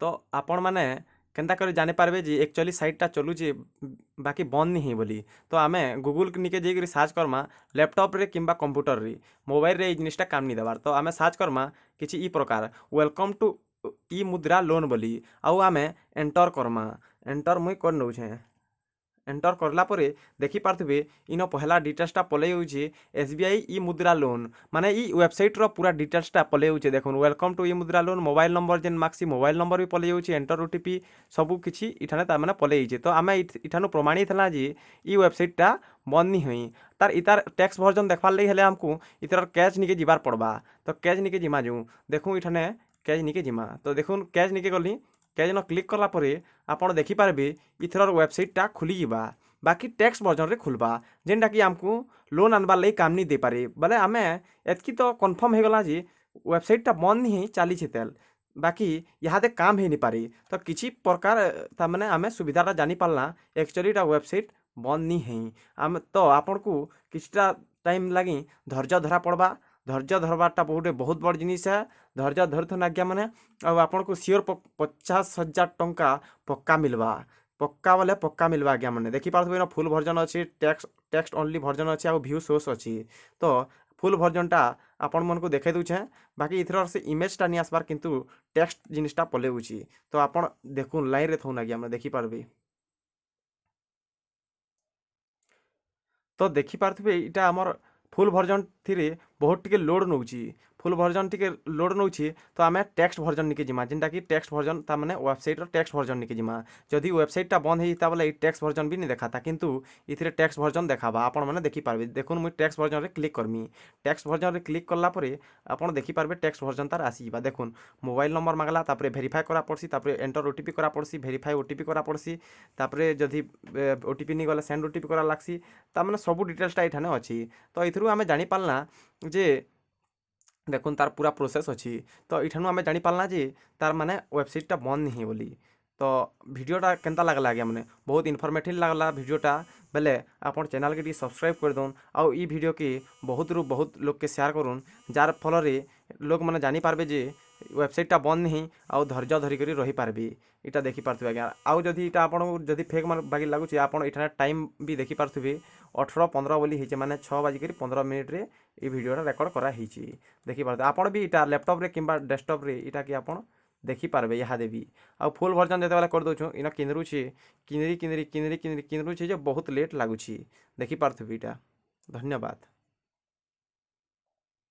तो आपण मैंने केन्ता कर जानीपारे जे एक्चुअली साइटटा चलुचे बाकी बंद नहीं बोली। तो आम गूगल निके जाकर सर्च करमा लैपटॉप रे किंबा कंप्यूटर रे मोबाइल रे जिनिसटा काम नहीं देवार। तो आम सर्च करमा किसी ई प्रकार वेलकम टू ई मुद्रा लोन बोली आउ आम एंटर करमा। एंटर मुई कर नौछे। एंटर करला परे देखी पार्थ्वे इन पहला डिटेल्सटा पलै होउछे एसबीआई ई मुद्रा लोन माने ई वेबसाइट रो पूरा डिटेल्सटा पलै होउछे। देखुन वेलकम टू ई मुद्रा लोन मोबाइल नंबर जेन माक्सी मोबाइल नंबर भी पलै होउछे एंटर ओटीपी सबू किछि इठाने ता माने पलै होइछे। तो आमे इठानु प्रमाणित हला जे ई वेबसाइटटा बंद नहीं होई। तार इतार टैक्स वर्जन देखवार लई हेले हमकु इतार कैच निके जिबार पड़बा। तो कैच निके जिमा जू देखू इठाने कैच निके जिमा। तो देखुन कैच निके गली कैच न क्लिक करला परे आपण देखि पारबे इथरर वेबसाइटटा खुली जिबा बाकी टैक्स वर्जन रे खुलबा जेनटा कि आमको लोन आनबार लई काम नहीं दे पारे। बोले आमे एतकी तो कन्फर्म हो गला जे वेबसाइटटा बंद नहीं चली तेल बाकी यहाँ काम हो नहीं पारे। तो किसी प्रकार तार आमे सुविधाटा जानी पारला एक्चुअली वेबसाइट बंद नहीं है। आम तो आपन को किछटा टाइम लगी धैर्य धरा पड़बा। धैर्य धरबाटा बहुत बड़ जिनिस है। धैर्य धरथन आज्ञा मैंने आपन को सियोर 50,000 टंका पक्का मिलवा। पक्का बोले पक्का मिलवा आज्ञा मैंने देखी पार्थ फुल भर्जन अच्छी टेक्स्ट ओनली भर्जन अच्छी आ व्यू सोर्स अच्छी। तो फुल भर्जनटा आपण मन को देखे दूचे बाकी इथर से इमेजटा नहीं आसबार किंतु टेक्स्ट जिनिसटा पलेउची। तो आपण देखुन लाइन रे थौन आज्ञा मैंने देखी पारबे। तो देखी पार्थ्वे इटा आमर फुल भर्जन थी बहुत टिके लोड नौची। फुल भर्जन टिके लोड नौची। तो आम टेक्स्ट भर्जन निके जिमा जेनटा कि टेक्स्ट भर्जन ता माने वेबसाइट टेक्स्ट भर्जन निके जिमा। जदि वेबसाइटटा बंद होता बोले टेक्स्ट भर्जन भी नहीं देखाता किंतु इथिरे टेक्स्ट भर्जन देखाबा आपण मैंने देखी पारबे। देखुन मुझे टेक्स्ट भर्जन रे क्लिक करमी। टेक्स्ट भर्जन रे क्लिक करला परे आपण देखी पारबे टेक्स्ट भर्जन तार आसीबा। देखुन मोबाइल नंबर मांगला तापरे वेरीफाई करा पड़सी तापरे एंटर ओटीपी करा पड़सी वेरीफाई ओटीपी करा पड़सी तापरे जदि ओटीपी नहीं गला सेंड ओटीपी करा लागसी ता माने सब डिटेल्सटा एठाने अच्छी। तो इथरू आमे जानी पारला जे देखुन तार पूरा प्रोसेस अच्छी। तो इठानु आमे जानी पारला जे तार माने वेबसाइटटा बंद नहीं बोली। तो वीडियोटा केनता लागला आज्ञा मैंने बहुत इनफॉर्मेटिव लागला वीडियोटा बेले आपन चैनल के सब्सक्राइब कर दउन आउ ई वीडियो के बहुत रु बहुत लोग के शेयर करूँ जार फल रे लोग मैंने जानी पारबे जे वेबसाइटटा बंद नहीं आउ धैर्य धरिक रही पारबे। इटा देखी पार्थ्वे आज्ञा आउ जदि इटा आपन जदि फेक बाकी लगुच आपन इठाने टाइम भी देखी पार्थ्वे 18:15 बोली होइचे माने 6:15 रे ई वीडियोटा रेकर्ड करा होइची। देखी पार्थ्वे आपन भी इटा लैपटॉप रे किंबा डेस्कटॉप रे इटा कि आपन देखी पारबे। यहाँ देवी आ फुल भर्जन जो बेले कर दौछुँ इना किंदरुचे किनरी किनरी किनरी किनरी किनरुचे जो बहुत लेट लगुच देखी पार्थ्वे इटा। धन्यवाद।